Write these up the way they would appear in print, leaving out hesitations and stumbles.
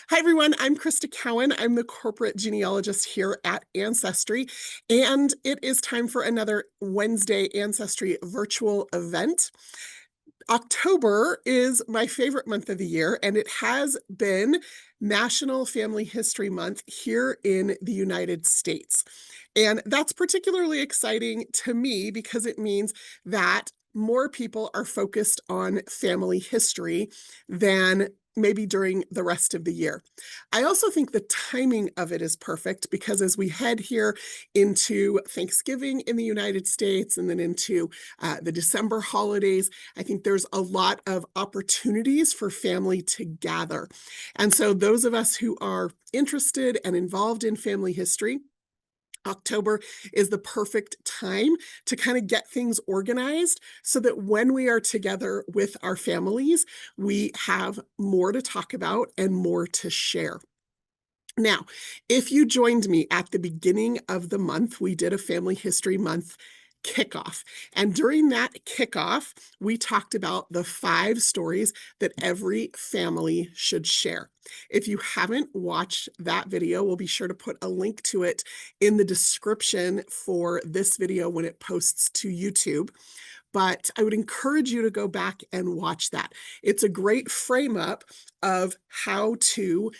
Hi, everyone. I'm Crista Cowan. I'm the corporate genealogist here at Ancestry, and it is time for another Wednesday Ancestry virtual event. October is my favorite month of the year, and it has been National Family History Month here in the United States. And that's particularly exciting to me because it means that more people are focused on family history than maybe during the rest of the year. I also think the timing of it is perfect because as we head here into Thanksgiving in the United States and then into the December holidays, I think there's a lot of opportunities for family to gather. And so those of us who are interested and involved in family history, October is the perfect time to kind of get things organized so that when we are together with our families, we have more to talk about and more to share. Now, if you joined me at the beginning of the month, we did a Family History Month kickoff. And during that kickoff, we talked about the 5 stories that every family should share. If you haven't watched that video, we'll be sure to put a link to it in the description for this video when it posts to YouTube. But I would encourage you to go back and watch that. It's a great frame up of how to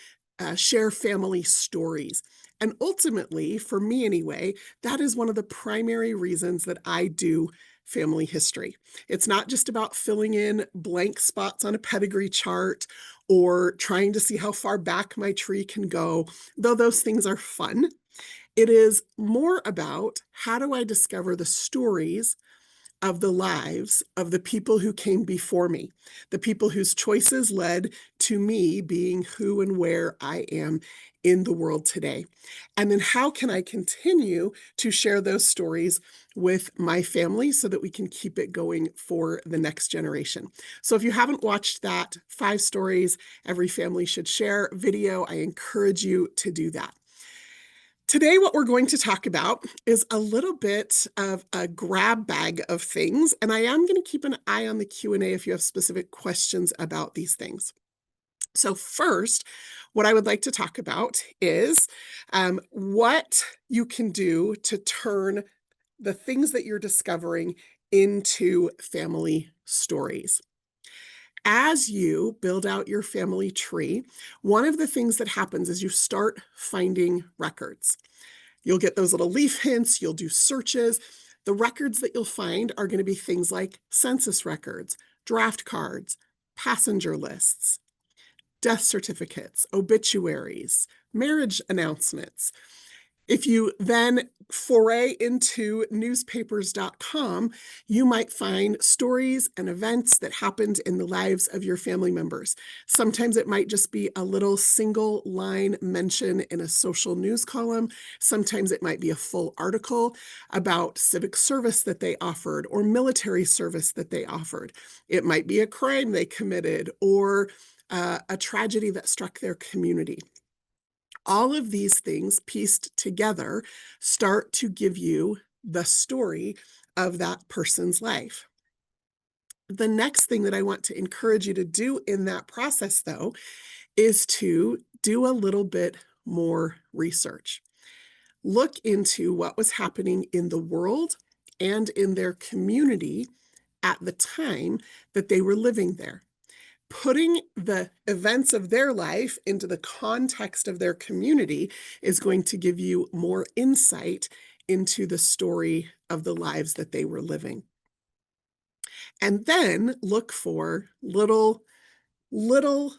share family stories. And ultimately, for me anyway, that is one of the primary reasons that I do family history. It's not just about filling in blank spots on a pedigree chart or trying to see how far back my tree can go, though those things are fun. It is more about how do I discover the stories of the lives of the people who came before me, the people whose choices led to me being who and where I am in the world today. And then how can I continue to share those stories with my family so that we can keep it going for the next generation? So if you haven't watched that 5 stories every family should share video, I encourage you to do that. Today, what we're going to talk about is a little bit of a grab bag of things, and I am going to keep an eye on the Q&A if you have specific questions about these things. So first, what I would like to talk about is what you can do to turn the things that you're discovering into family stories. As you build out your family tree, one of the things that happens is you start finding records. You'll get those little leaf hints, you'll do searches. The records that you'll find are going to be things like census records, draft cards, passenger lists, death certificates, obituaries, marriage announcements. If you then foray into newspapers.com, you might find stories and events that happened in the lives of your family members. Sometimes it might just be a little single line mention in a social news column. Sometimes it might be a full article about civic service that they offered or military service that they offered. It might be a crime they committed or a tragedy that struck their community. All of these things pieced together start to give you the story of that person's life. The next thing that I want to encourage you to do in that process, though, is to do a little bit more research. Look into what was happening in the world and in their community at the time that they were living there. Putting the events of their life into the context of their community is going to give you more insight into the story of the lives that they were living. And then look for little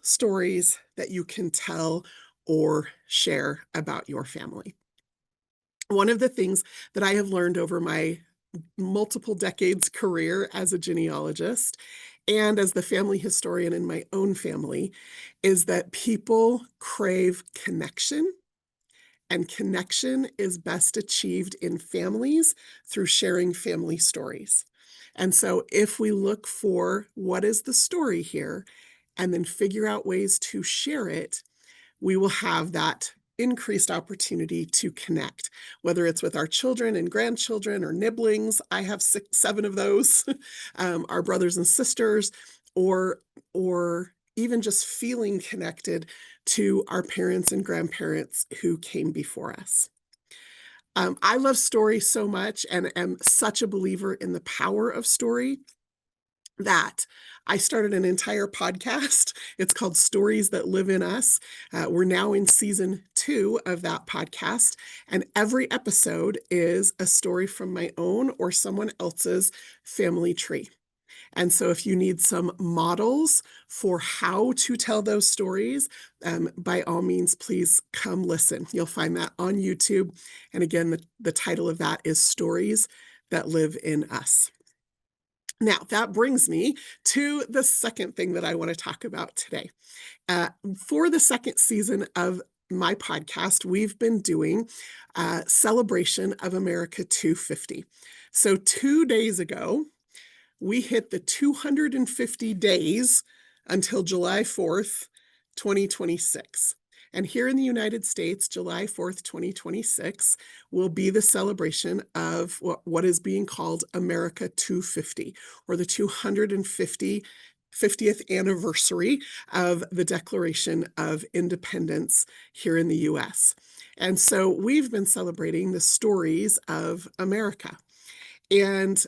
stories that you can tell or share about your family. One of the things that I have learned over my multiple decades career as a genealogist and as the family historian in my own family is that people crave connection, and connection is best achieved in families through sharing family stories. And so if we look for what is the story here and then figure out ways to share it, we will have that increased opportunity to connect, whether it's with our children and grandchildren or nibblings. I have 7 of those, our brothers and sisters, or even just feeling connected to our parents and grandparents who came before us. I love story so much and am such a believer in the power of story that I started an entire podcast. It's called Stories That Live in Us. We're now in season 2 of that podcast, and every episode is a story from my own or someone else's family tree. And so if you need some models for how to tell those stories, by all means, please come listen. You'll find that on YouTube. And again, the title of that is Stories That Live in Us. Now, that brings me to the second thing that I want to talk about today. For the second season of my podcast, we've been doing a celebration of America 250. So 2 days ago, we hit the 250 days until July 4th, 2026. And here in the United States, July 4th, 2026 will be the celebration of what is being called America 250, or the 250th anniversary of the Declaration of Independence here in the US. And so we've been celebrating the stories of America. And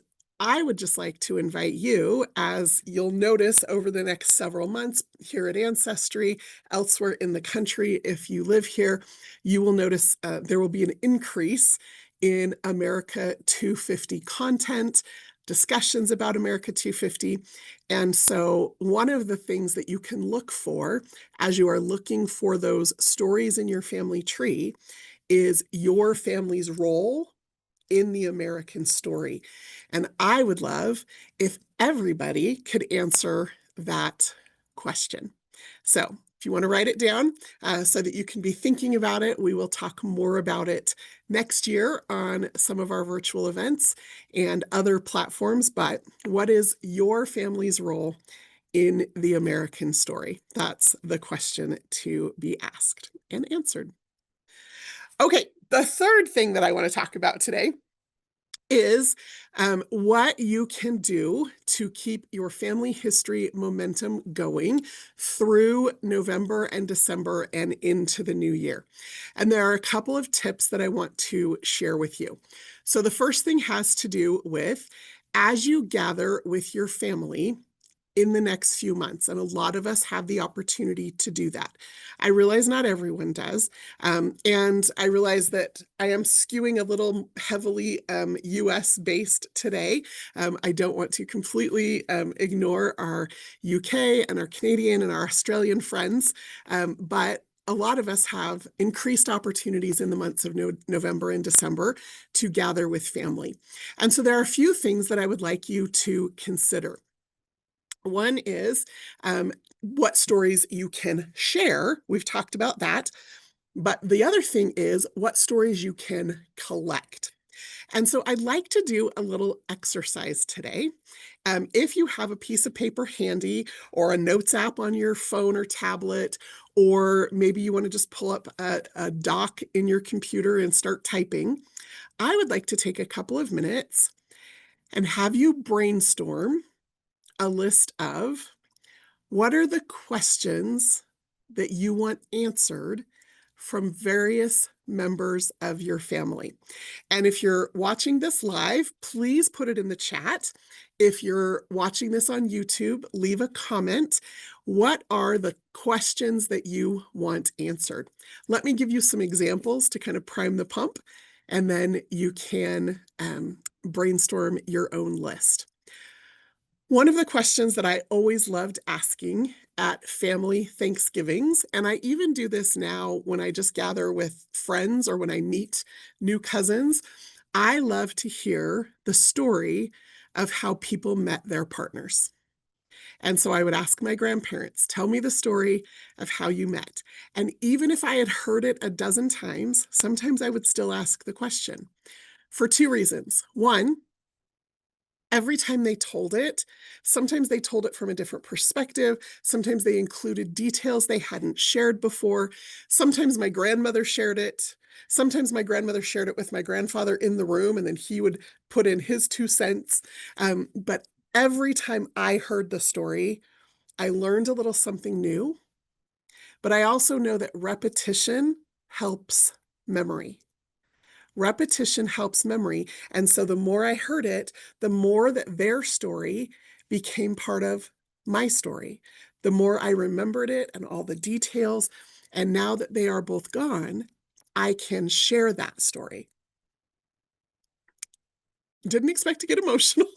I would just like to invite you, as you'll notice over the next several months here at Ancestry, elsewhere in the country, if you live here, you will notice there will be an increase in America 250 content, discussions about America 250. And so one of the things that you can look for as you are looking for those stories in your family tree is your family's role in the American story. And I would love if everybody could answer that question. So if you want to write it down so that you can be thinking about it, we will talk more about it next year on some of our virtual events and other platforms. But what is your family's role in the American story? That's the question to be asked and answered. Okay, the third thing that I want to talk about today is what you can do to keep your family history momentum going through November and December and into the new year. And there are a couple of tips that I want to share with you. So the first thing has to do with, as you gather with your family in the next few months, and a lot of us have the opportunity to do that. I realize not everyone does, and I realize that I am skewing a little heavily US-based today. I don't want to completely ignore our UK and our Canadian and our Australian friends, but a lot of us have increased opportunities in the months of November and December to gather with family. And so there are a few things that I would like you to consider. One is what stories you can share. We've talked about that. But the other thing is what stories you can collect. And so I'd like to do a little exercise today. If you have a piece of paper handy or a notes app on your phone or tablet, or maybe you want to just pull up a doc in your computer and start typing, I would like to take a couple of minutes and have you brainstorm a list of what are the questions that you want answered from various members of your family. And if you're watching this live, please put it in the chat. If you're watching this on YouTube, leave a comment. What are the questions that you want answered? Let me give you some examples to kind of prime the pump, and then you can brainstorm your own list. One of the questions that I always loved asking at family Thanksgivings, and I even do this now when I just gather with friends or when I meet new cousins, I love to hear the story of how people met their partners. And so I would ask my grandparents, tell me the story of how you met. And even if I had heard it a dozen times, sometimes I would still ask the question for two reasons. One, every time they told it, sometimes they told it from a different perspective. Sometimes they included details they hadn't shared before. Sometimes my grandmother shared it. Sometimes my grandmother shared it with my grandfather in the room, and then he would put in his 2 cents. But every time I heard the story, I learned a little something new, but I also know that repetition helps memory. Repetition helps memory, and so the more I heard it, the more that their story became part of my story. The more I remembered it and all the details, and now that they are both gone, I can share that story. Didn't expect to get emotional.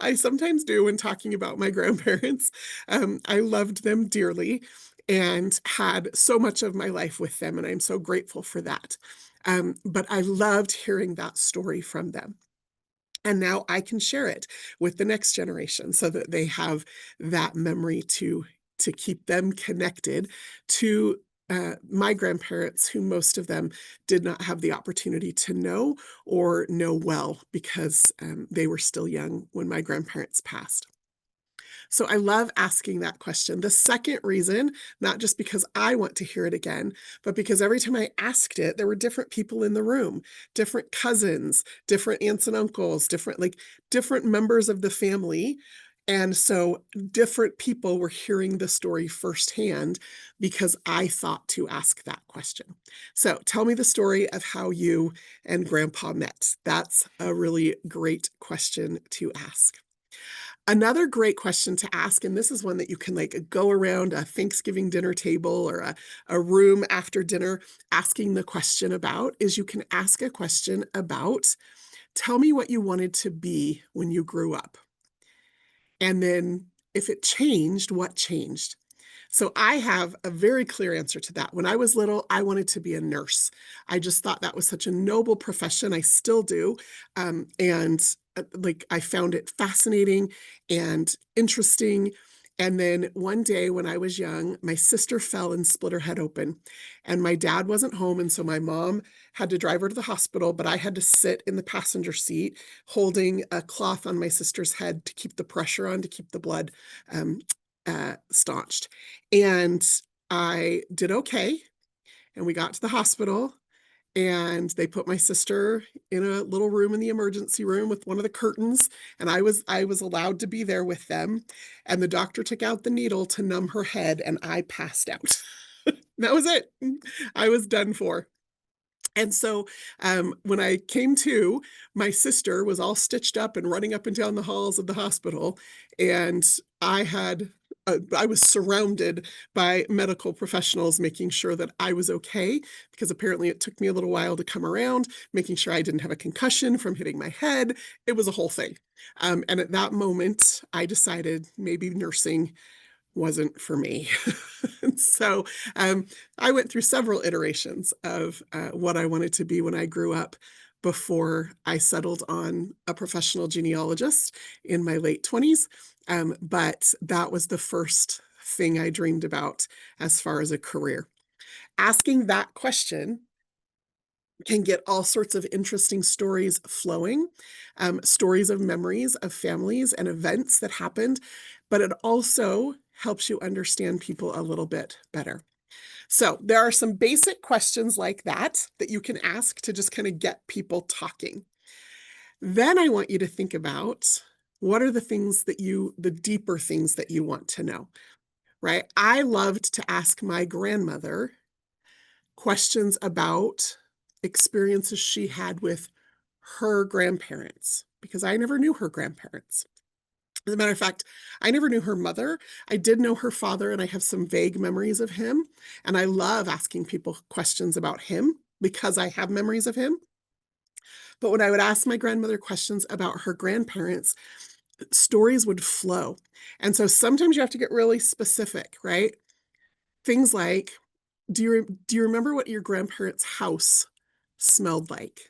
I sometimes do when talking about my grandparents. I loved them dearly and had so much of my life with them, and I'm so grateful for that. But I loved hearing that story from them. And now I can share it with the next generation so that they have that memory to keep them connected to my grandparents, who most of them did not have the opportunity to know or know well because they were still young when my grandparents passed. So I love asking that question. The second reason, not just because I want to hear it again, but because every time I asked it, there were different people in the room, different cousins, different aunts and uncles, different members of the family. And so different people were hearing the story firsthand because I thought to ask that question. So tell me the story of how you and Grandpa met. That's a really great question to ask. Another great question to ask, and this is one that you can like go around a Thanksgiving dinner table or a room after dinner asking the question about, is you can ask a question about, tell me what you wanted to be when you grew up. And then if it changed, what changed? So I have a very clear answer to that. When I was little, I wanted to be a nurse. I just thought that was such a noble profession. I still do. And I found it fascinating and interesting. And then one day when I was young, my sister fell and split her head open. And my dad wasn't home. And so my mom had to drive her to the hospital, but I had to sit in the passenger seat holding a cloth on my sister's head to keep the pressure on, to keep the blood um, staunched. And I did okay. And we got to the hospital and they put my sister in a little room in the emergency room with one of the curtains. And I was allowed to be there with them. And the doctor took out the needle to numb her head and I passed out. That was it. I was done for. And so when I came to, my sister was all stitched up and running up and down the halls of the hospital. And I was surrounded by medical professionals making sure that I was okay, because apparently it took me a little while to come around, making sure I didn't have a concussion from hitting my head. It was a whole thing. And at that moment, I decided maybe nursing wasn't for me. So I went through several iterations of what I wanted to be when I grew up before I settled on a professional genealogist in my late 20s. But that was the first thing I dreamed about as far as a career. Asking that question can get all sorts of interesting stories flowing, stories of memories of families and events that happened, but it also helps you understand people a little bit better. So there are some basic questions like that that you can ask to just kind of get people talking. Then I want you to think about, what are the deeper things that you want to know, right? I loved to ask my grandmother questions about experiences she had with her grandparents, because I never knew her grandparents. As a matter of fact, I never knew her mother. I did know her father, and I have some vague memories of him. And I love asking people questions about him because I have memories of him. But when I would ask my grandmother questions about her grandparents, stories would flow. And so sometimes you have to get really specific, right? Things like, do you remember what your grandparents' house smelled like?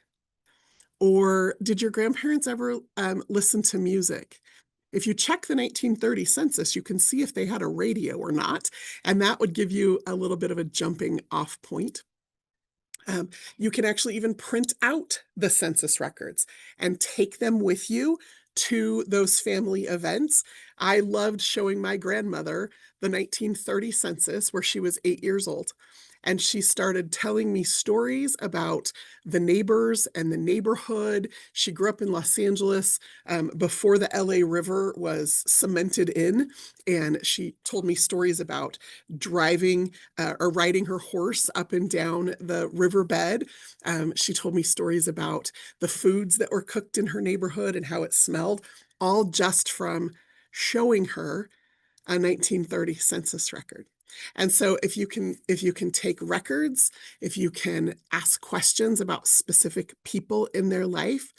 Or did your grandparents ever listen to music? If you check the 1930 census, you can see if they had a radio or not, and that would give you a little bit of a jumping off point. You can actually even print out the census records and take them with you to those family events. I loved showing my grandmother the 1930 census where she was 8 years old. and she started telling me stories about the neighbors and the neighborhood. She grew up in Los Angeles before the LA River was cemented in, and she told me stories about driving or riding her horse up and down the riverbed. She told me stories about the foods that were cooked in her neighborhood and how it smelled, all just from showing her a 1930 census record. And so if you can take records, if you can ask questions about specific people in their life,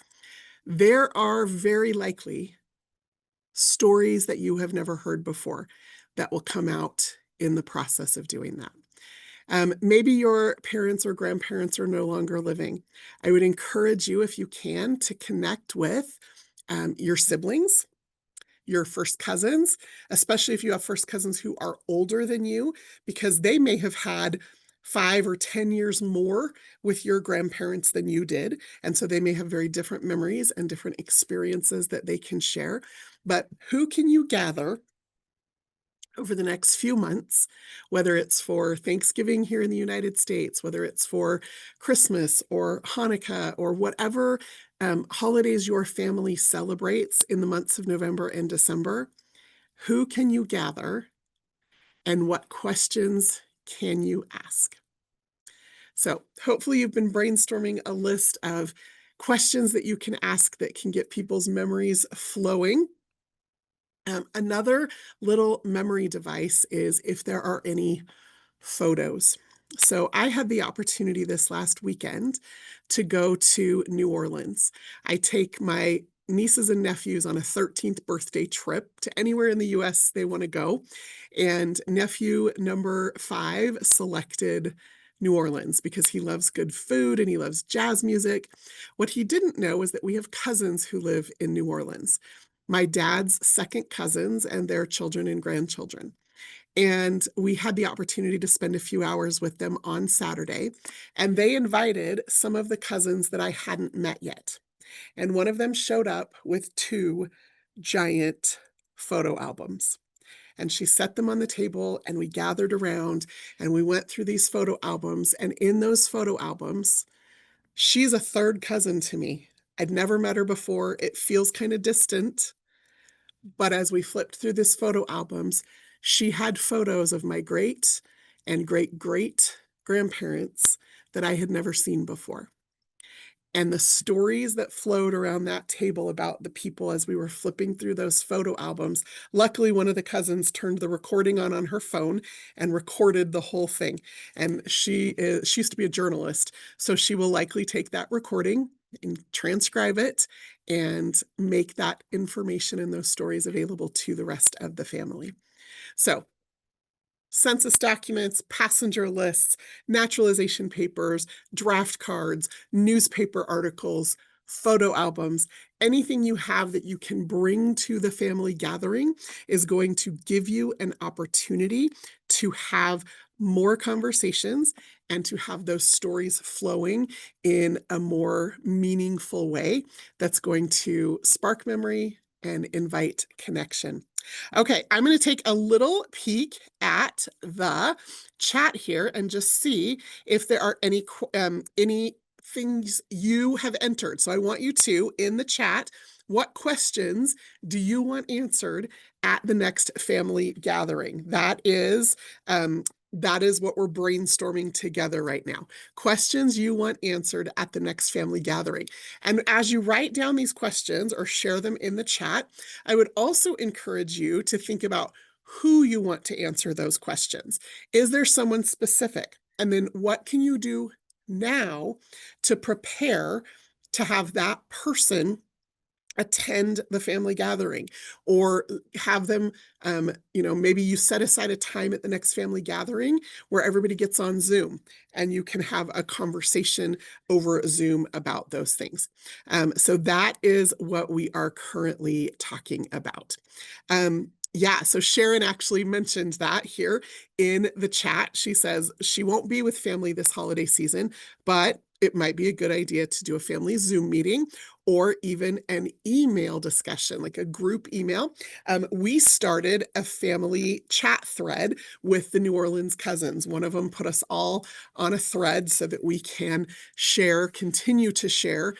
there are very likely stories that you have never heard before that will come out in the process of doing that. Maybe your parents or grandparents are no longer living. I would encourage you, if you can, to connect with your siblings, your first cousins, especially if you have first cousins who are older than you, because they may have had 5 or 10 years more with your grandparents than you did. And so they may have very different memories and different experiences that they can share. But who can you gather over the next few months, whether it's for Thanksgiving here in the United States, whether it's for Christmas or Hanukkah or whatever holidays your family celebrates in the months of November and December? Who can you gather and what questions can you ask? So hopefully you've been brainstorming a list of questions that you can ask that can get people's memories flowing. Another little memory device is if there are any photos. So I had the opportunity this last weekend to go to New Orleans. I take my nieces and nephews on a 13th birthday trip to anywhere in the US they want to go. And nephew number 5 selected New Orleans because he loves good food and he loves jazz music. What he didn't know is that we have cousins who live in New Orleans, my dad's second cousins and their children and grandchildren. And we had the opportunity to spend a few hours with them on Saturday. And they invited some of the cousins that I hadn't met yet. And one of them showed up with 2 giant photo albums. And she set them on the table and we gathered around and we went through these photo albums. And in those photo albums, she's a third cousin to me. I'd never met her before. It feels kind of distant. But as we flipped through this photo albums, she had photos of my great and great great grandparents that I had never seen before. And the stories that flowed around that table about the people as we were flipping through those photo albums. Luckily, one of the cousins turned the recording on her phone and recorded the whole thing. And she used to be a journalist, so she will likely take that recording and transcribe it and make that information and those stories available to the rest of the family. So census documents, passenger lists, naturalization papers, draft cards, newspaper articles, photo albums, anything you have that you can bring to the family gathering is going to give you an opportunity to have more conversations and to have those stories flowing in a more meaningful way that's going to spark memory and invite connection. Okay, I'm going to take a little peek at the chat here and just see if there are any things you have entered. So I want you to, in the chat, what questions do you want answered at the next family gathering? That is what we're brainstorming together right now. Questions you want answered at the next family gathering. And as you write down these questions or share them in the chat, I would also encourage you to think about who you want to answer those questions. Is there someone specific? And then what can you do now to prepare to have that person attend the family gathering, or have them, maybe you set aside a time at the next family gathering where everybody gets on Zoom and you can have a conversation over Zoom about those things. So that is what we are currently talking about. So Sharon actually mentioned that here in the chat. She says she won't be with family this holiday season, but it might be a good idea to do a family Zoom meeting or even an email discussion, like a group email. We started a family chat thread with the New Orleans cousins. One of them put us all on a thread so that we can continue to share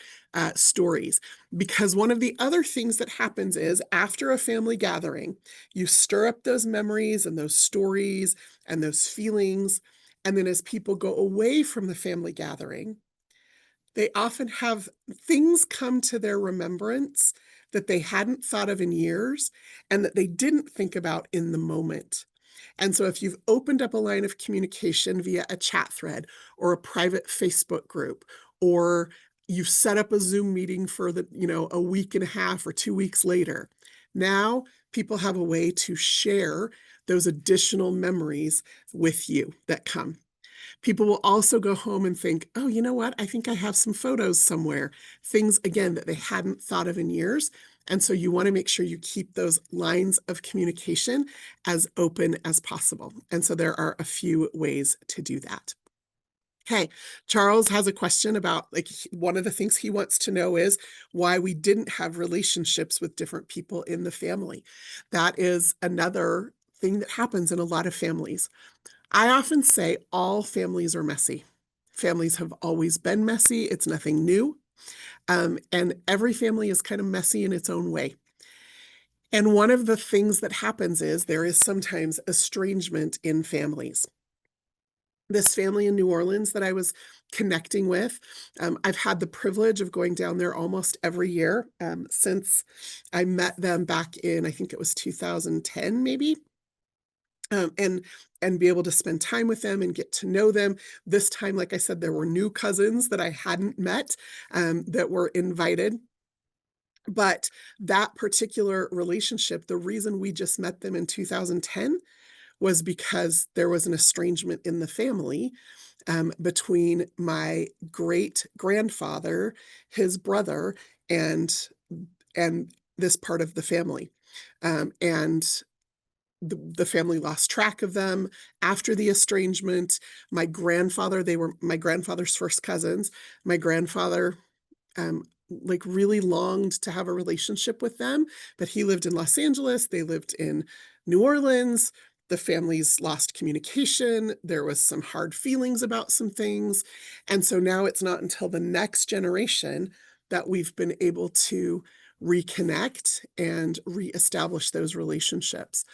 stories. Because one of the other things that happens is after a family gathering, you stir up those memories and those stories and those feelings. And then as people go away from the family gathering, they often have things come to their remembrance that they hadn't thought of in years and that they didn't think about in the moment. And so if you've opened up a line of communication via a chat thread or a private Facebook group, or you've set up a Zoom meeting for a week and a half or 2 weeks later, now people have a way to share those additional memories with you that come. People will also go home and think, oh, you know what? I think I have some photos somewhere. Things, again, that they hadn't thought of in years. And so you want to make sure you keep those lines of communication as open as possible. And so there are a few ways to do that. Okay, Charles has a question about, one of the things he wants to know is why we didn't have relationships with different people in the family. That is another thing that happens in a lot of families. I often say all families are messy. Families have always been messy. It's nothing new. And every family is kind of messy in its own way. And one of the things that happens is there is sometimes estrangement in families. This family in New Orleans that I was connecting with, I've had the privilege of going down there almost every year since I met them back in, I think it was 2010, maybe. And be able to spend time with them and get to know them. This time, like I said, there were new cousins that I hadn't met that were invited. But that particular relationship, the reason we just met them in 2010 was because there was an estrangement in the family between my great grandfather, his brother, and this part of the family. And the family lost track of them after the estrangement. They were my grandfather's first cousins. My grandfather really longed to have a relationship with them, but he lived in Los Angeles. They lived in New Orleans. The families lost communication. There was some hard feelings about some things. And so now it's not until the next generation that we've been able to reconnect and reestablish those relationships.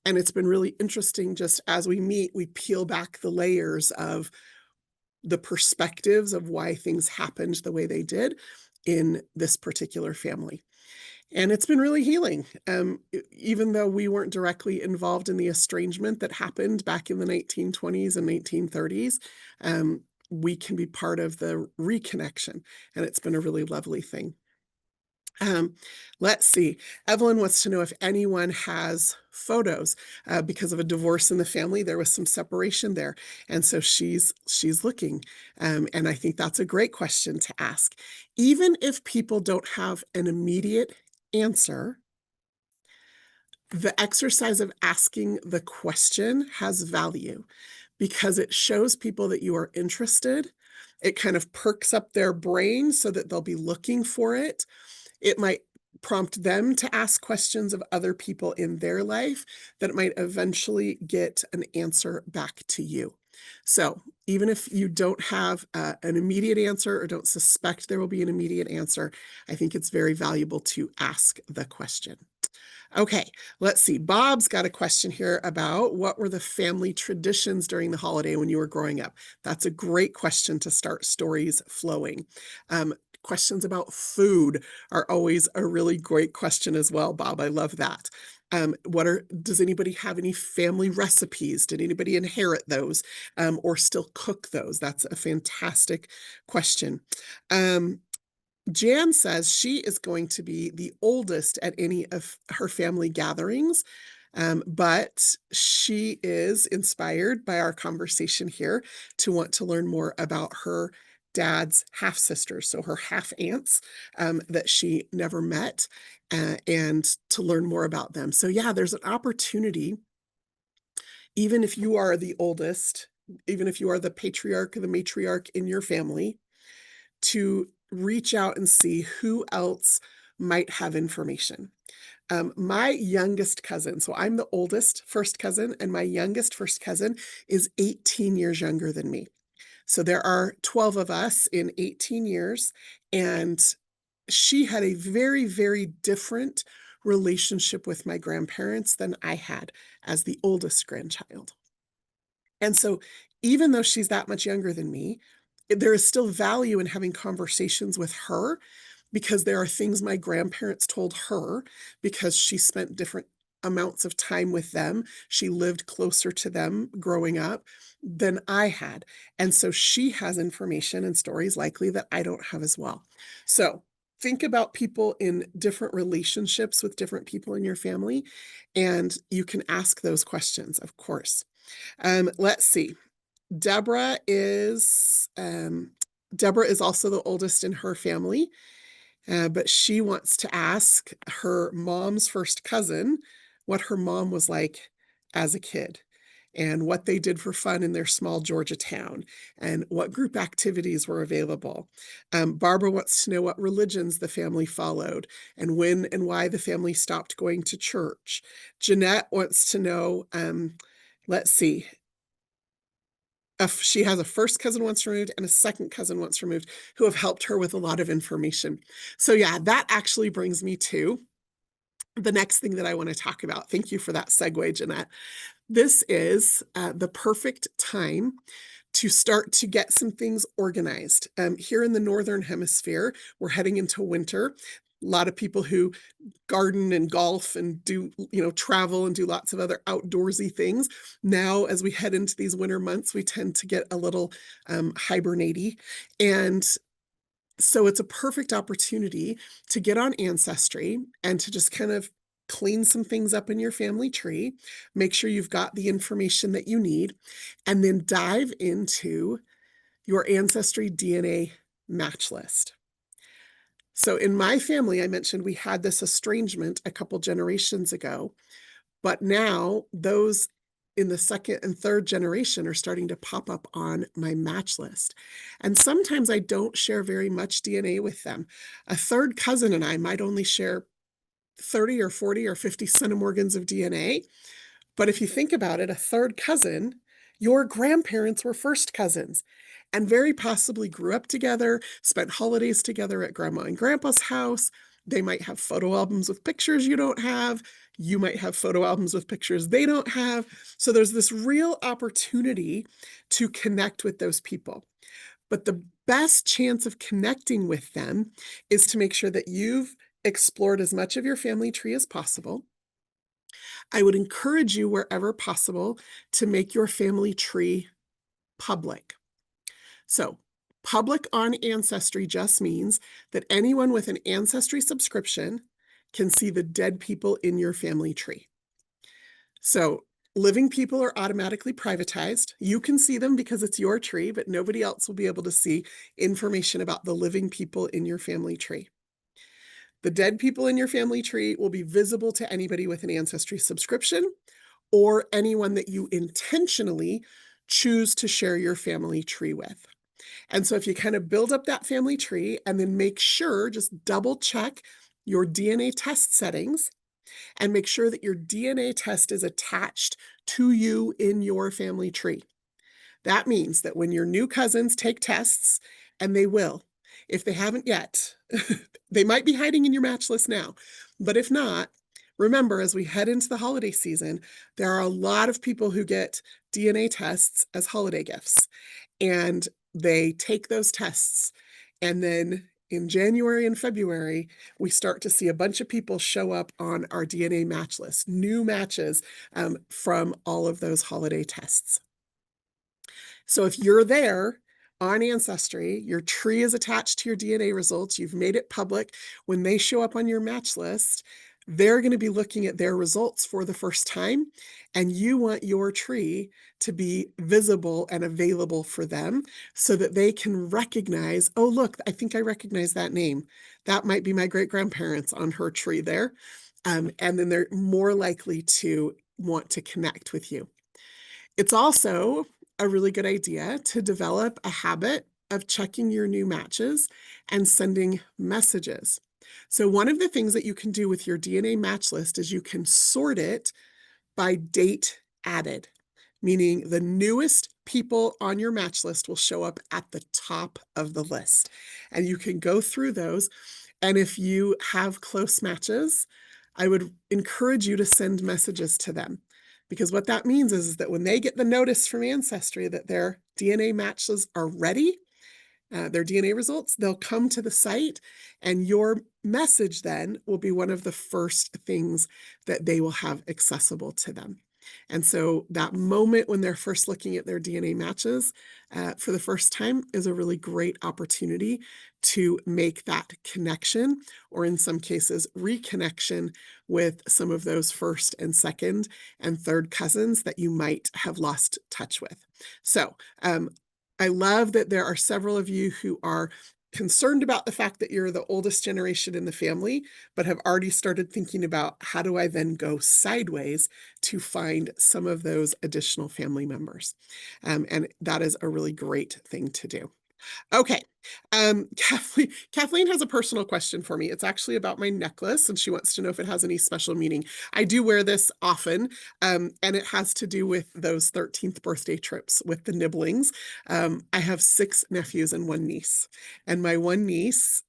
And it's been really interesting, just as we meet, we peel back the layers of the perspectives of why things happened the way they did in this particular family. And it's been really healing. Even though we weren't directly involved in the estrangement that happened back in the 1920s and 1930s, we can be part of the reconnection. And it's been a really lovely thing. Let's see. Evelyn wants to know if anyone has photos because of a divorce in the family. There was some separation there. And so she's looking. And I think that's a great question to ask. Even if people don't have an immediate answer, the exercise of asking the question has value because it shows people that you are interested. It kind of perks up their brain so that they'll be looking for it. It might prompt them to ask questions of other people in their life that might eventually get an answer back to you. So even if you don't have an immediate answer or don't suspect there will be an immediate answer, I think it's very valuable to ask the question. Okay, let's see. Bob's got a question here about what were the family traditions during the holiday when you were growing up? That's a great question to start stories flowing. Questions about food are always a really great question as well, Bob. I love that. Does anybody have any family recipes? Did anybody inherit those or still cook those? That's a fantastic question. Jan says she is going to be the oldest at any of her family gatherings, but she is inspired by our conversation here to want to learn more about her dad's half sisters, so her half aunts that she never met, and to learn more about them. So yeah, there's an opportunity even if you are the oldest, even if you are the patriarch or the matriarch in your family, to reach out and see who else might have information. My youngest cousin, so I'm the oldest first cousin, and my youngest first cousin is 18 years younger than me. So there are 12 of us in 18 years, and she had a very, very different relationship with my grandparents than I had as the oldest grandchild. And so, even though she's that much younger than me, there is still value in having conversations with her because there are things my grandparents told her because she spent different amounts of time with them. She lived closer to them growing up than I had. And so she has information and stories likely that I don't have as well. So think about people in different relationships with different people in your family, and you can ask those questions, of course. Let's see. Deborah is Deborah is also the oldest in her family, but she wants to ask her mom's first cousin what her mom was like as a kid and what they did for fun in their small Georgia town and what group activities were available. Barbara wants to know what religions the family followed and when and why the family stopped going to church. Jeanette wants to know, let's see, she has a first cousin once removed and a second cousin once removed who have helped her with a lot of information. So yeah, that actually brings me to the next thing that I want to talk about. Thank you for that segue, Jeanette. This is the perfect time to start to get some things organized. Here in the Northern Hemisphere, we're heading into winter. A lot of people who garden and golf and do, travel and do lots of other outdoorsy things. Now, as we head into these winter months, we tend to get a little hibernate-y. And so it's a perfect opportunity to get on Ancestry and to just kind of clean some things up in your family tree, make sure you've got the information that you need, and then dive into your Ancestry DNA match list. So in my family, I mentioned we had this estrangement a couple generations ago, but now those in the second and third generation are starting to pop up on my match list. And sometimes I don't share very much DNA with them. A third cousin and I might only share 30 or 40 or 50 centimorgans of DNA. But if you think about it, a third cousin, your grandparents were first cousins and very possibly grew up together, spent holidays together at grandma and grandpa's house. They might have photo albums with pictures you don't have. You might have photo albums with pictures they don't have. So there's this real opportunity to connect with those people. But the best chance of connecting with them is to make sure that you've explored as much of your family tree as possible. I would encourage you, wherever possible, to make your family tree public. So, public on Ancestry just means that anyone with an Ancestry subscription can see the dead people in your family tree. So, living people are automatically privatized. You can see them because it's your tree, but nobody else will be able to see information about the living people in your family tree. The dead people in your family tree will be visible to anybody with an Ancestry subscription or anyone that you intentionally choose to share your family tree with. And so if you kind of build up that family tree and then make sure, just double check your DNA test settings and make sure that your DNA test is attached to you in your family tree. That means that when your new cousins take tests, and they will, if they haven't yet, they might be hiding in your match list now. But if not, remember, as we head into the holiday season, there are a lot of people who get DNA tests as holiday gifts. And they take those tests. And then in January and February, we start to see a bunch of people show up on our DNA match list, new matches from all of those holiday tests. So if you're there on Ancestry, your tree is attached to your DNA results, you've made it public, when they show up on your match list, they're going to be looking at their results for the first time, and you want your tree to be visible and available for them so that they can recognize, oh, look, I think I recognize that name. That might be my great-grandparents on her tree there. And then they're more likely to want to connect with you. It's also a really good idea to develop a habit of checking your new matches and sending messages. So, one of the things that you can do with your DNA match list is you can sort it by date added, meaning the newest people on your match list will show up at the top of the list. And you can go through those. And if you have close matches, I would encourage you to send messages to them. Because what that means is that when they get the notice from Ancestry that their DNA matches are ready, their DNA results, they'll come to the site, and your message then will be one of the first things that they will have accessible to them. And so that moment when they're first looking at their DNA matches for the first time is a really great opportunity to make that connection, or in some cases, reconnection with some of those first and second and third cousins that you might have lost touch with. So, I love that there are several of you who are concerned about the fact that you're the oldest generation in the family, but have already started thinking about how do I then go sideways to find some of those additional family members. And that is a really great thing to do. Okay. Kathleen has a personal question for me. It's actually about my necklace, and she wants to know if it has any special meaning. I do wear this often, and it has to do with those 13th birthday trips with the nibblings. I have 6 nephews and 1 niece. And my one niece,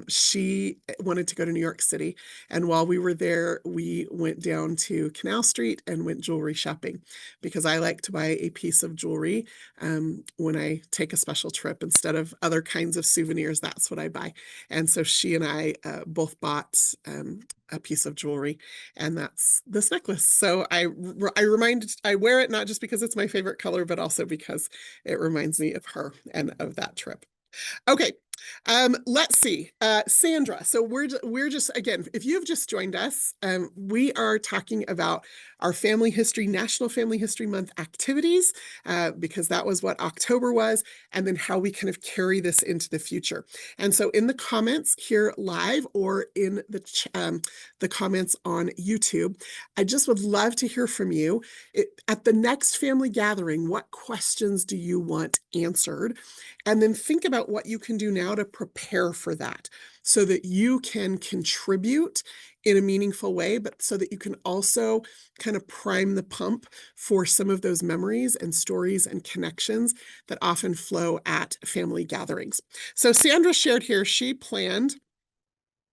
she wanted to go to New York City. And while we were there, we went down to Canal Street and went jewelry shopping because I like to buy a piece of jewelry when I take a special trip instead of other kinds of souvenirs. That's what I buy. And so she and I both bought a piece of jewelry, and that's this necklace. So I wear it not just because it's my favorite color, but also because it reminds me of her and of that trip. Okay. Let's see. Sandra, so we're just, again, if you've just joined us, we are talking about our Family History, National Family History Month activities, because that was what October was, and then how we kind of carry this into the future. And so in the comments here live or in the comments on YouTube, I just would love to hear from you. At the next family gathering, what questions do you want answered? And then think about what you can do now to prepare for that so that you can contribute in a meaningful way, but so that you can also kind of prime the pump for some of those memories and stories and connections that often flow at family gatherings. So Sandra shared here, she planned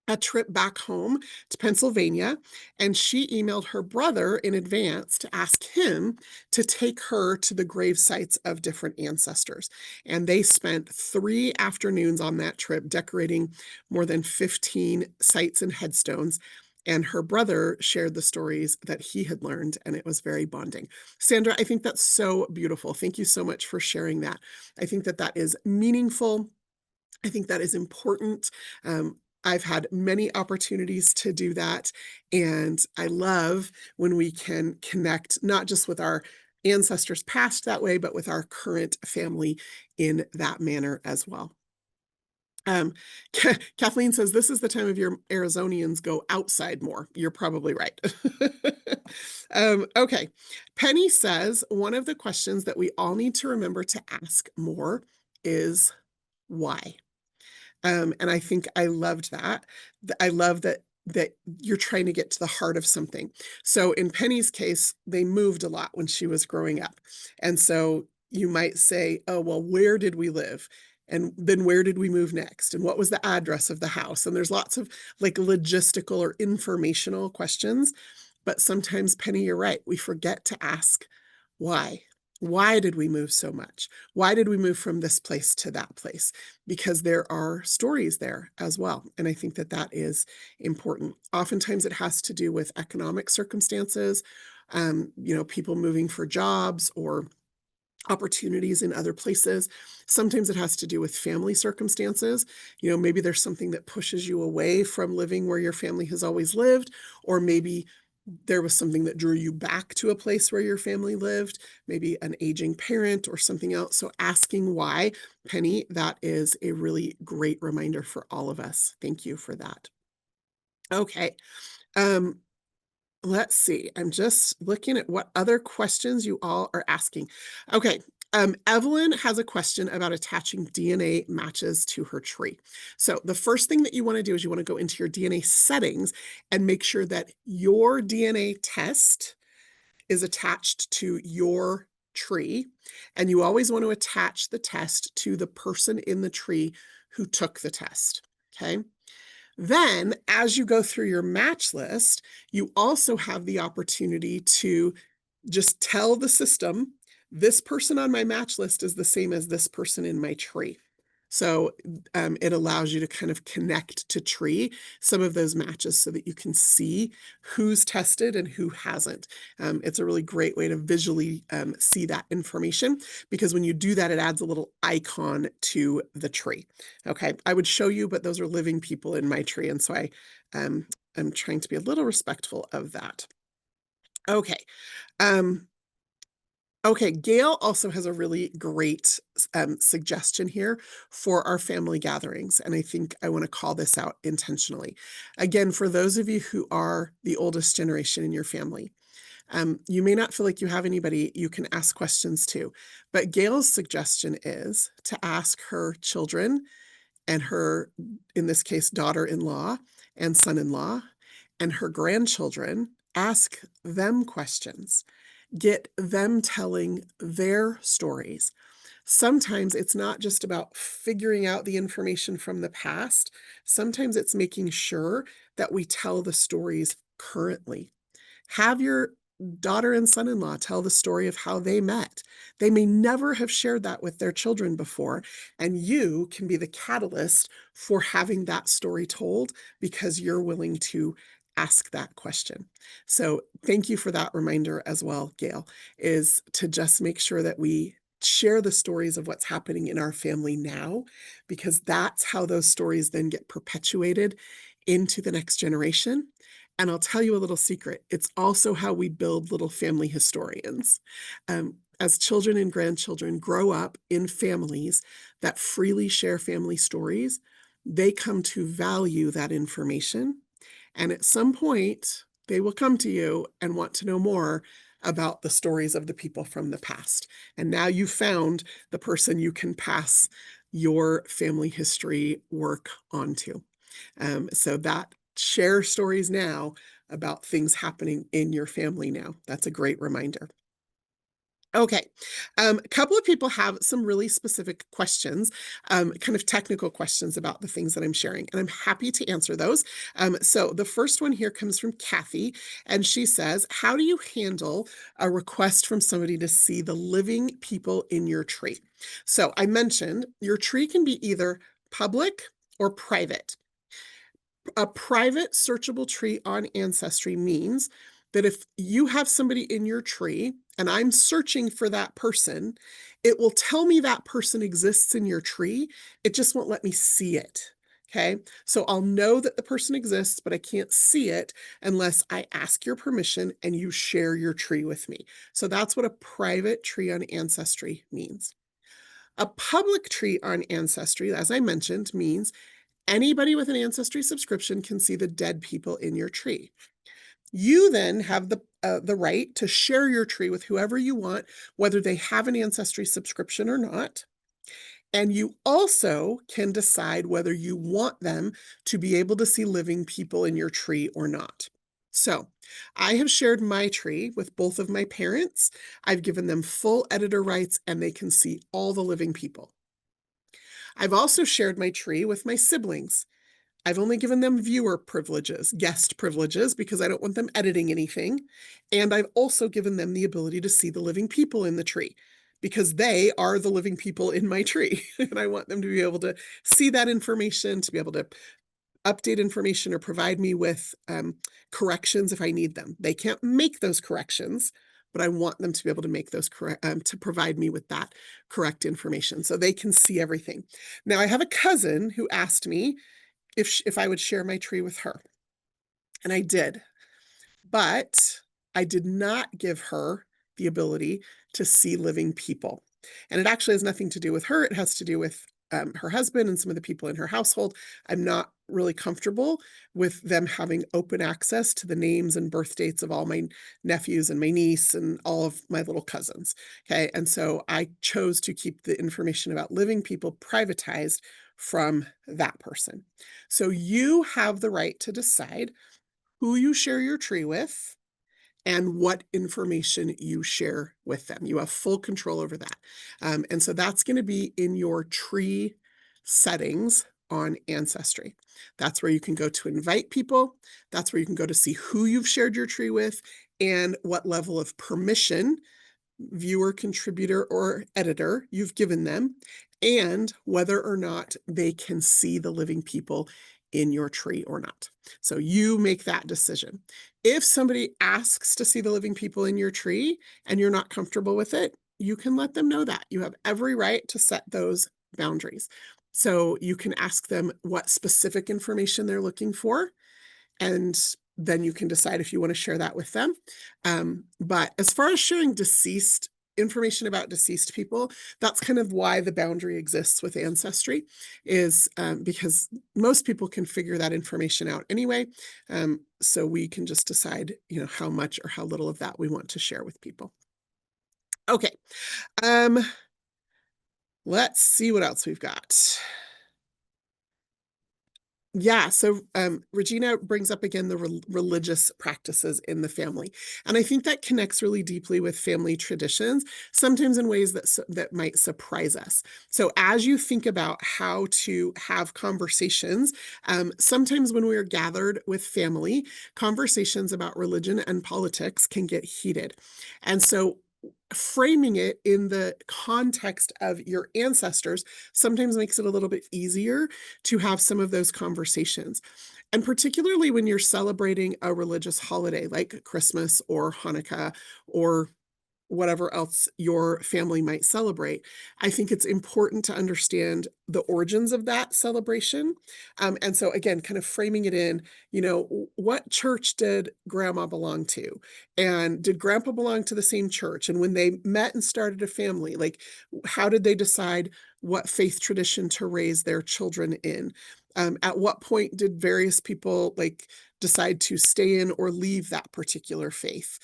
a trip back home to Pennsylvania, and she emailed her brother in advance to ask him to take her to the grave sites of different ancestors. And they spent 3 afternoons on that trip decorating more than 15 sites and headstones. And her brother shared the stories that he had learned, and it was very bonding. Sandra, I think that's so beautiful. Thank you so much for sharing that. I think that that is meaningful. I think that is important. I've had many opportunities to do that, and I love when we can connect not just with our ancestors past that way, but with our current family in that manner as well. Kathleen says, this is the time of year Arizonians go outside more. You're probably right. Okay. Penny says, one of the questions that we all need to remember to ask more is why? And I think I loved that. I love that you're trying to get to the heart of something. So in Penny's case, they moved a lot when she was growing up. And so you might say, oh, well, where did we live? And then where did we move next? And what was the address of the house? And there's lots of like logistical or informational questions. But sometimes, Penny, you're right. We forget to ask why. Why did we move so much? Why did we move from this place to that place? Because there are stories there as well. And I think that that is important. Oftentimes it has to do with economic circumstances, people moving for jobs or opportunities in other places. Sometimes it has to do with family circumstances. Maybe there's something that pushes you away from living where your family has always lived, or maybe there was something that drew you back to a place where your family lived, maybe an aging parent or something else. So asking why, Penny, that is a really great reminder for all of us. Thank you for that. Okay. Let's see. I'm just looking at what other questions you all are asking. Okay. Evelyn has a question about attaching DNA matches to her tree. So the first thing that you want to do is you want to go into your DNA settings and make sure that your DNA test is attached to your tree. And you always want to attach the test to the person in the tree who took the test. Okay. Then, as you go through your match list, you also have the opportunity to just tell the system, this person on my match list is the same as this person in my tree. So it allows you to kind of connect to tree some of those matches so that you can see who's tested and who hasn't. It's a really great way to visually see that information, because when you do that, it adds a little icon to the tree. Okay, I would show you, but those are living people in my tree, and so I'm trying to be a little respectful of that. Okay. Um, Okay, Gail also has a really great suggestion here for our family gatherings, and I think I want to call this out intentionally. Again, for those of you who are the oldest generation in your family, you may not feel like you have anybody you can ask questions to, but Gail's suggestion is to ask her children and her, in this case, daughter-in-law and son-in-law, and her grandchildren, ask them questions. Get them telling their stories. Sometimes it's not just about figuring out the information from the past. Sometimes it's making sure that we tell the stories currently. Have your daughter and son-in-law tell the story of how they met. They may never have shared that with their children before, and you can be the catalyst for having that story told because you're willing to ask that question. So thank you for that reminder as well, Gail, is to just make sure that we share the stories of what's happening in our family now, because that's how those stories then get perpetuated into the next generation. And I'll tell you a little secret. It's also how we build little family historians. As children and grandchildren grow up in families that freely share family stories, they come to value that information. And at some point, they will come to you and want to know more about the stories of the people from the past. And now you've found the person you can pass your family history work onto. So that share stories now about things happening in your family now. That's a great reminder. Okay, a couple of people have some really specific questions, kind of technical questions about the things that I'm sharing, and I'm happy to answer those. So the first one here comes from Kathy, and she says, how do you handle a request from somebody to see the living people in your tree? So I mentioned your tree can be either public or private. A private searchable tree on Ancestry means that if you have somebody in your tree and I'm searching for that person, it will tell me that person exists in your tree. It just won't let me see it. Okay, so I'll know that the person exists, but I can't see it unless I ask your permission and you share your tree with me. So that's what a private tree on Ancestry means. A public tree on Ancestry, as I mentioned, means anybody with an Ancestry subscription can see the dead people in your tree. You then have the right to share your tree with whoever you want, whether they have an Ancestry subscription or not. And you also can decide whether you want them to be able to see living people in your tree or not. So I have shared my tree with both of my parents. I've given them full editor rights and they can see all the living people. I've also shared my tree with my siblings. I've only given them viewer privileges, guest privileges, because I don't want them editing anything. And I've also given them the ability to see the living people in the tree because they are the living people in my tree. And I want them to be able to see that information, to be able to update information or provide me with corrections if I need them. They can't make those corrections, but I want them to be able to make those to provide me with that correct information so they can see everything. Now, I have a cousin who asked me if I would share my tree with her. And I did, but I did not give her the ability to see living people. And it actually has nothing to do with her. It has to do with her husband and some of the people in her household, I'm not really comfortable with them having open access to the names and birth dates of all my nephews and my niece and all of my little cousins. Okay. And so I chose to keep the information about living people privatized from that person. So you have the right to decide who you share your tree with and what information you share with them. You have full control over that. And so that's going to be in your tree settings on Ancestry. That's where you can go to invite people. That's where you can go to see who you've shared your tree with and what level of permission, viewer, contributor, or editor you've given them, and whether or not they can see the living people in your tree or not. So you make that decision. If somebody asks to see the living people in your tree and you're not comfortable with it, you can let them know that. You have every right to set those boundaries. So you can ask them what specific information they're looking for, and then you can decide if you want to share that with them. But as far as sharing information about deceased people, that's kind of why the boundary exists with Ancestry, is because most people can figure that information out anyway. So we can just decide, how much or how little of that we want to share with people. Okay. Let's see what else we've got. Yeah, so Regina brings up again the religious practices in the family, and I think that connects really deeply with family traditions, sometimes in ways that might surprise us. So as you think about how to have conversations, sometimes when we're gathered with family, conversations about religion and politics can get heated, and so framing it in the context of your ancestors sometimes makes it a little bit easier to have some of those conversations. And particularly when you're celebrating a religious holiday like Christmas or Hanukkah or whatever else your family might celebrate, I think it's important to understand the origins of that celebration. And so again, kind of framing it in, what church did grandma belong to? And did grandpa belong to the same church? And when they met and started a family, like, how did they decide what faith tradition to raise their children in? At what point did various people decide to stay in or leave that particular faith?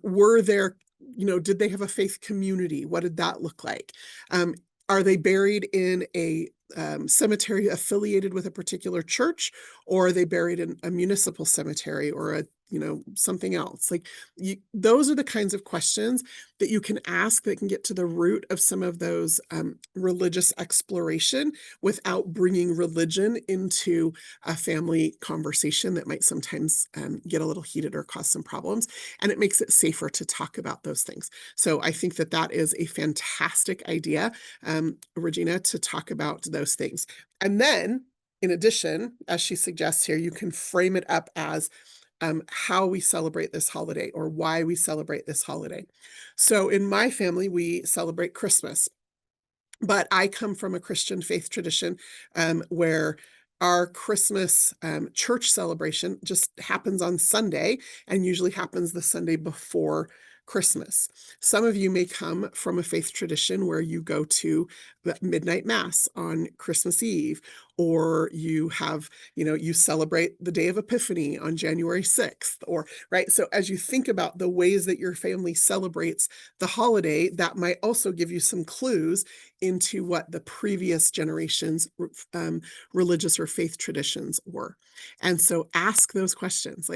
Were there did they have a faith community? What did that look like? Are they buried in a cemetery affiliated with a particular church, or are they buried in a municipal cemetery or something else? Those are the kinds of questions that you can ask that can get to the root of some of those religious exploration without bringing religion into a family conversation that might sometimes get a little heated or cause some problems. And it makes it safer to talk about those things. So I think that is a fantastic idea, Regina, to talk about those things. And then, in addition, as she suggests here, you can frame it up as how we celebrate this holiday or why we celebrate this holiday. So in my family, we celebrate Christmas, but I come from a Christian faith tradition where our Christmas church celebration just happens on Sunday and usually happens the Sunday before Christmas. Some of you may come from a faith tradition where you go to the midnight mass on Christmas Eve, or you celebrate the day of Epiphany on January 6th, or right. So as you think about the ways that your family celebrates the holiday, that might also give you some clues into what the previous generation's religious or faith traditions were. And so ask those questions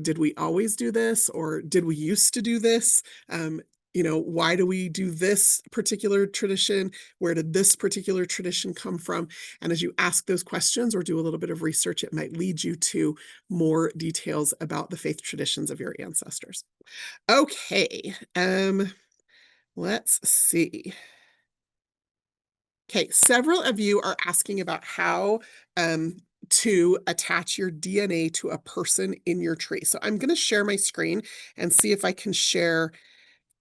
did we always do this, or did we used to do this? Why do we do this particular tradition? Where did this particular tradition come from? And as you ask those questions or do a little bit of research, it might lead you to more details about the faith traditions of your ancestors. Okay, let's see. Okay, several of you are asking about how to attach your DNA to a person in your tree. So I'm going to share my screen and see if I can share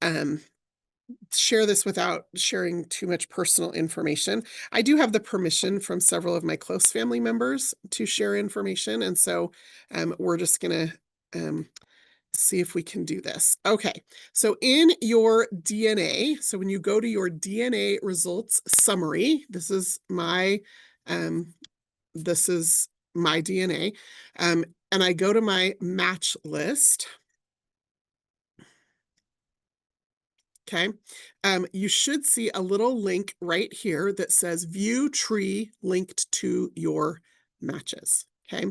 this without sharing too much personal information. I do have the permission from several of my close family members to share information, and so we're just going to see if we can do this. Okay, so in your DNA, so when you go to your DNA results summary, um, this is my DNA, and I go to my match list. Okay, you should see a little link right here that says view tree linked to your matches. Okay,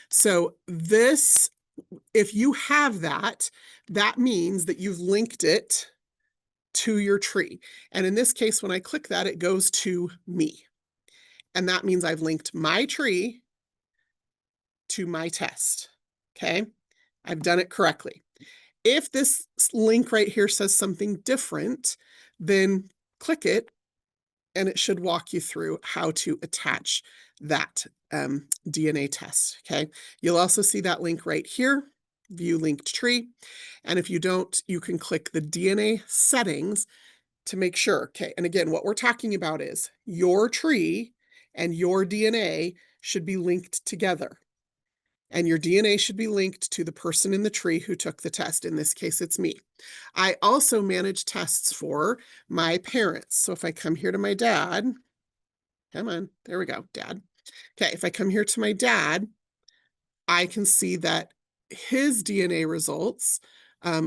so this, if you have that, that means that you've linked it to your tree. And in this case, when I click that, it goes to me. And that means I've linked my tree to my test. Okay, I've done it correctly. If this link right here says something different, then click it and it should walk you through how to attach that DNA test. Okay, you'll also see that link right here, view linked tree. And if you don't, you can click the DNA settings to make sure. Okay, and again, what we're talking about is your tree and your DNA should be linked together. And your DNA should be linked to the person in the tree who took the test. In this case, it's me. I also manage tests for my parents. So if I come here to my dad, come on, there we go, dad. Okay, if I come here to my dad, I can see that his DNA results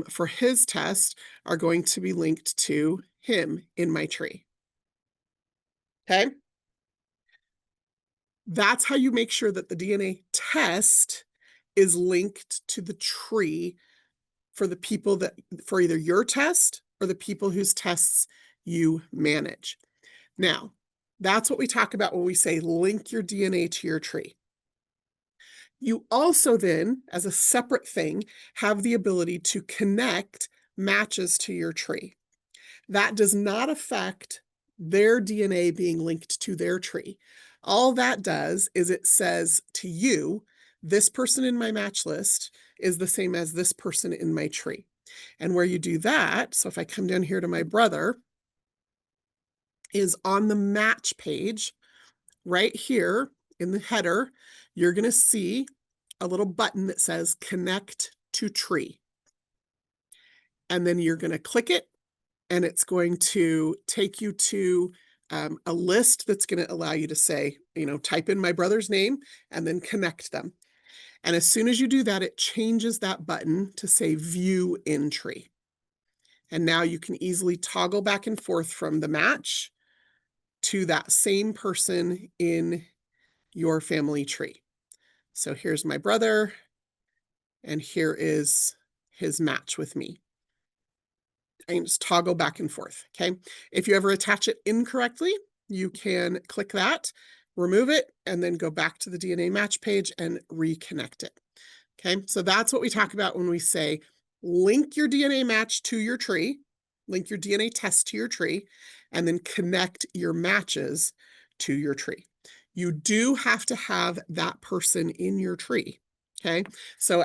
for his test are going to be linked to him in my tree. Okay? That's how you make sure that the DNA test is linked to the tree for the people that, for either your test or the people whose tests you manage. Now, that's what we talk about when we say link your DNA to your tree. You also then, as a separate thing, have the ability to connect matches to your tree. That does not affect their DNA being linked to their tree. All that does is it says to you, this person in my match list is the same as this person in my tree. And where you do that, so if I come down here to my brother, is on the match page, right here in the header, you're going to see a little button that says connect to tree. And then you're going to click it, and it's going to take you to a list that's going to allow you to say, type in my brother's name and then connect them. And as soon as you do that, it changes that button to say view in tree. And now you can easily toggle back and forth from the match to that same person in your family tree. So here's my brother, and here is his match with me. I can just toggle back and forth, okay? If you ever attach it incorrectly, you can click that, remove it, and then go back to the DNA match page and reconnect it, okay? So that's what we talk about when we say link your DNA match to your tree, link your DNA test to your tree, and then connect your matches to your tree. You do have to have that person in your tree, okay? So,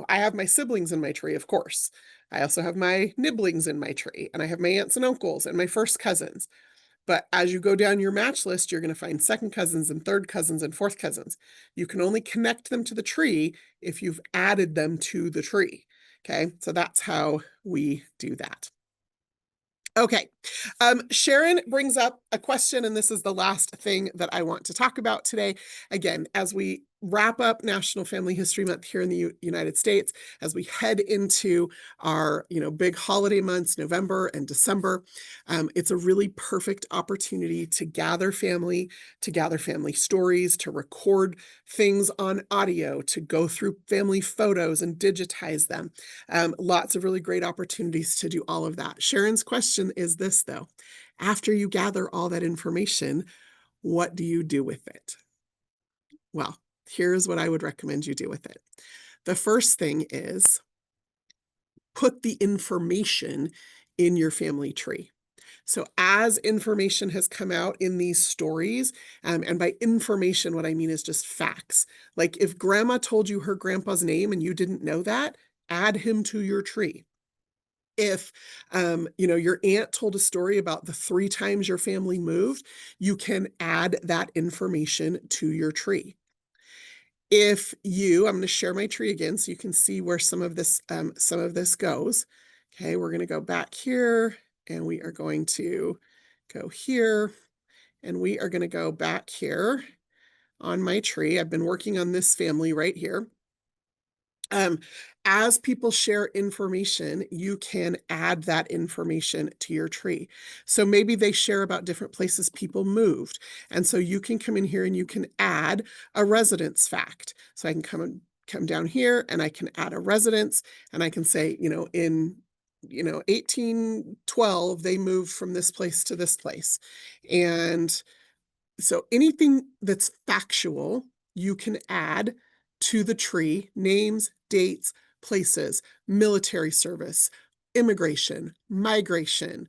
I have my siblings in my tree, of course. I also have my nibblings in my tree, and I have my aunts and uncles and my first cousins. But as you go down your match list, you're going to find second cousins and third cousins and fourth cousins. You can only connect them to the tree if you've added them to the tree. Okay, so that's how we do that. Okay, Sharon brings up a question, and this is the last thing that I want to talk about today. Again, as we wrap up National Family History Month here in the United States, as we head into our big holiday months, November and December, it's a really perfect opportunity to gather family stories, to record things on audio, to go through family photos and digitize them. Lots of really great opportunities to do all of that. Sharon's question is this, though. After you gather all that information, what do you do with it? Well, here's what I would recommend you do with it. The first thing is put the information in your family tree. So as information has come out in these stories, and by information, what I mean is just facts. Like if grandma told you her grandpa's name and you didn't know that, add him to your tree. If your aunt told a story about the 3 times your family moved, you can add that information to your tree. I'm going to share my tree again so you can see where some of this goes. Okay, we're going to go back here, and we are going to go here, and we are going to go back here on my tree. I've been working on this family right here. As people share information, you can add that information to your tree. So maybe they share about different places people moved. And so you can come in here and you can add a residence fact. So I can come down here and I can add a residence, and I can say, in 1812, they moved from this place to this place. And so anything that's factual, you can add to the tree: names, dates, places, military service, immigration, migration,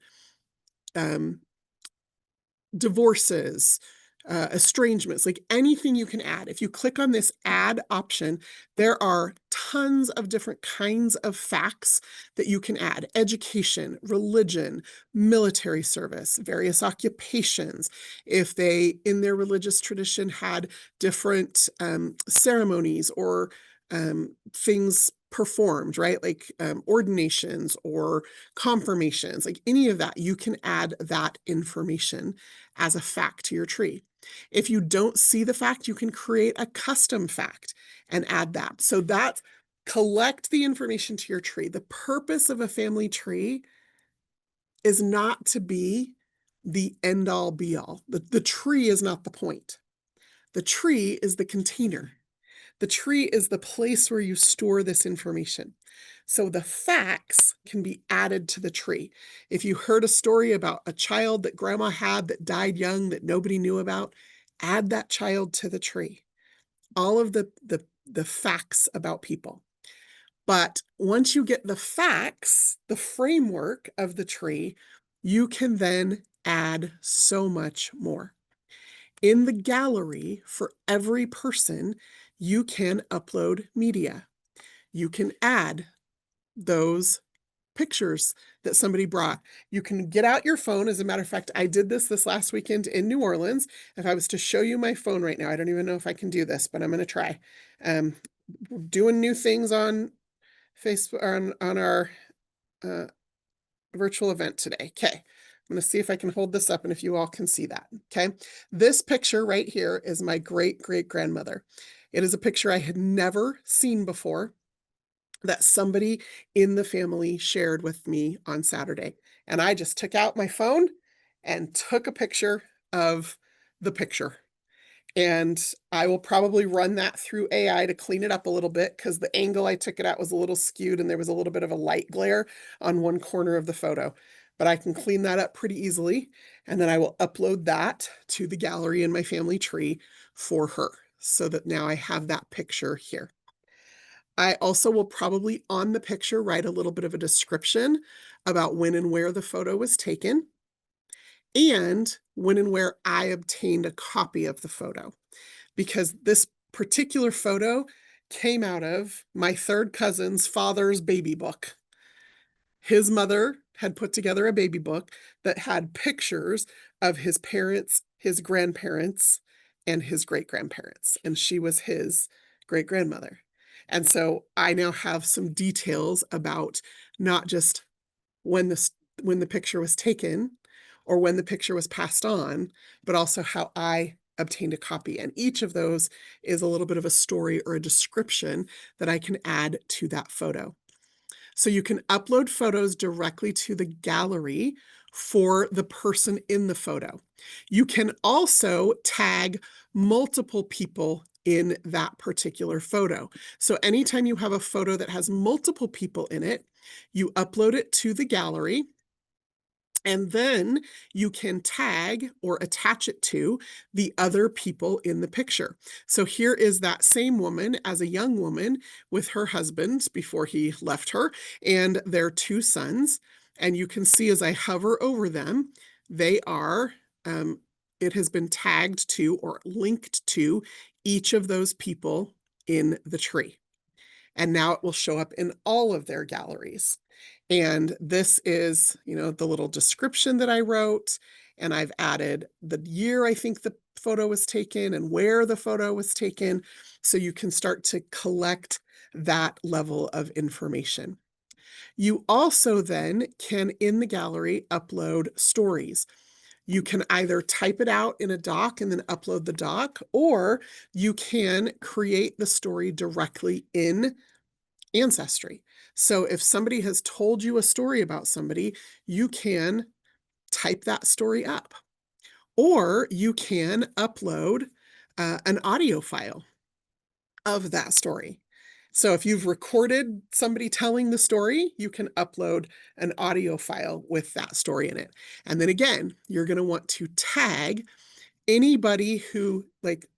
divorces, estrangements, like anything you can add. If you click on this add option, there are tons of different kinds of facts that you can add: education, religion, military service, various occupations, if they in their religious tradition had different ceremonies or things performed, right? Like ordinations or confirmations, like any of that, you can add that information as a fact to your tree. If you don't see the fact, you can create a custom fact and add that. So that's collect the information to your tree. The purpose of a family tree is not to be the end all be all. The tree is not the point. The tree is the container. The tree is the place where you store this information. So the facts can be added to the tree. If you heard a story about a child that grandma had that died young that nobody knew about, add that child to the tree. All of the facts about people. But once you get the facts, the framework of the tree, you can then add so much more. In the gallery, for every person, you can upload media. You can add those pictures that somebody brought. You can get out your phone. As a matter of fact, I did this last weekend in New Orleans. If I was to show you my phone right now, I don't even know if I can do this, but I'm going to try. Doing new things on Facebook, on our virtual event today. Okay. I'm going to see if I can hold this up and if you all can see that. Okay. This picture right here is my great-great-grandmother. It is a picture I had never seen before that somebody in the family shared with me on Saturday. And I just took out my phone and took a picture of the picture. And I will probably run that through AI to clean it up a little bit, because the angle I took it at was a little skewed and there was a little bit of a light glare on one corner of the photo. But I can clean that up pretty easily. And then I will upload that to the gallery in my family tree for her, so that now I have that picture here. I also will probably on the picture write a little bit of a description about when and where the photo was taken, and when and where I obtained a copy of the photo, because this particular photo came out of my third cousin's father's baby book. His mother had put together a baby book that had pictures of his parents, his grandparents, and his great-grandparents, and she was his great-grandmother. And so I now have some details about not just when the picture was taken or when the picture was passed on, but also how I obtained a copy. And each of those is a little bit of a story or a description that I can add to that photo. So you can upload photos directly to the gallery for the person in the photo. You can also tag multiple people in that particular photo. So anytime you have a photo that has multiple people in it, you upload it to the gallery, and then you can tag or attach it to the other people in the picture. So here is that same woman as a young woman with her husband before he left her and their two sons. And you can see as I hover over them, they are, it has been tagged to or linked to each of those people in the tree. And now it will show up in all of their galleries. And this is, the little description that I wrote, and I've added the year I think the photo was taken and where the photo was taken, so you can start to collect that level of information. You also then can, in the gallery, upload stories. You can either type it out in a doc and then upload the doc, or you can create the story directly in Ancestry. So if somebody has told you a story about somebody, you can type that story up, or you can upload an audio file of that story. So if you've recorded somebody telling the story, you can upload an audio file with that story in it. And then again, you're going to want to tag anybody who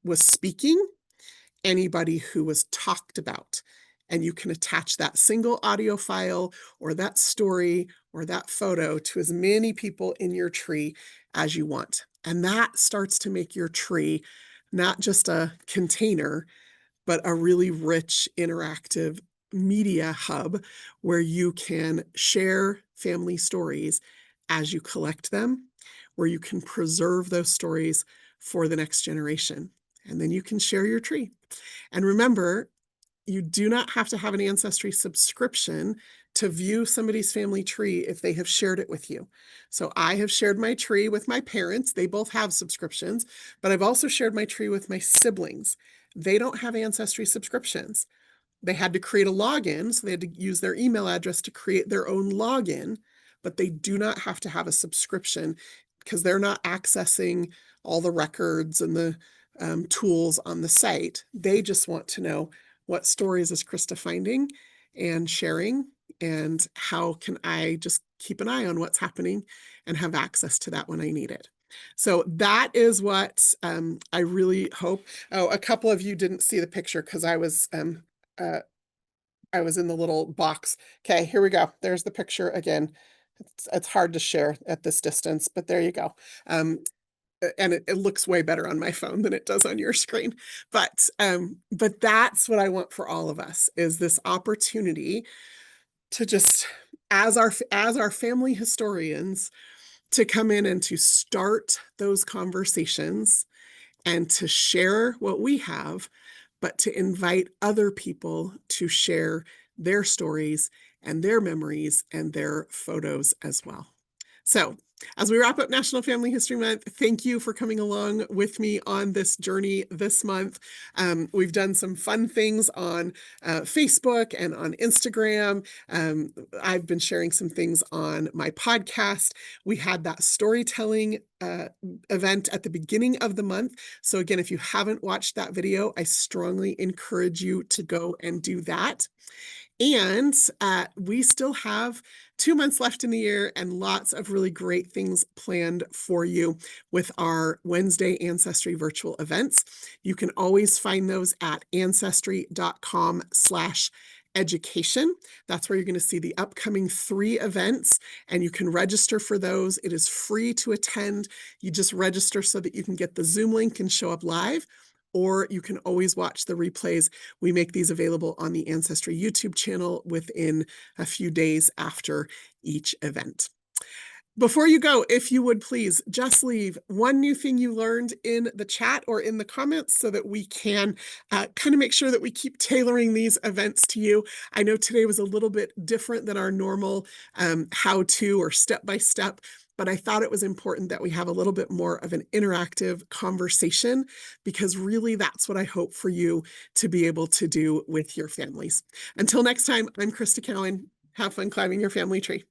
was speaking, anybody who was talked about. And you can attach that single audio file or that story or that photo to as many people in your tree as you want. And that starts to make your tree not just a container, but a really rich, interactive media hub where you can share family stories as you collect them, where you can preserve those stories for the next generation. And then you can share your tree. And remember, you do not have to have an Ancestry subscription to view somebody's family tree if they have shared it with you. So I have shared my tree with my parents. They both have subscriptions, but I've also shared my tree with my siblings. They don't have Ancestry subscriptions. They had to create a login, so they had to use their email address to create their own login, but they do not have to have a subscription because they're not accessing all the records and the tools on the site. They just want to know, what stories is Crista finding and sharing, and how can I just keep an eye on what's happening and have access to that when I need it. So that is what I really hope. Oh, a couple of you didn't see the picture because I was in the little box. Okay, here we go. There's the picture again. It's hard to share at this distance, but there you go. And it looks way better on my phone than it does on your screen. But that's what I want for all of us, is this opportunity to just, as our family historians, to come in and to start those conversations and to share what we have, but to invite other people to share their stories and their memories and their photos as well. So as we wrap up National Family History Month, thank you for coming along with me on this journey this month. We've done some fun things on Facebook and on Instagram. I've been sharing some things on my podcast. We had that storytelling event at the beginning of the month. So again, if you haven't watched that video, I strongly encourage you to go and do that. And we still have 2 months left in the year and lots of really great things planned for you with our Wednesday Ancestry virtual events. You can always find those at ancestry.com/education. That's where you're going to see the upcoming 3 events, and you can register for those. It is free to attend. You just register so that you can get the Zoom link and show up live, or you can always watch the replays. We make these available on the Ancestry YouTube channel within a few days after each event. Before you go, if you would please just leave one new thing you learned in the chat or in the comments so that we can kind of make sure that we keep tailoring these events to you. I know today was a little bit different than our normal how-to or step-by-step, but I thought it was important that we have a little bit more of an interactive conversation, because really that's what I hope for you to be able to do with your families. Until next time, I'm Crista Cowan. Have fun climbing your family tree.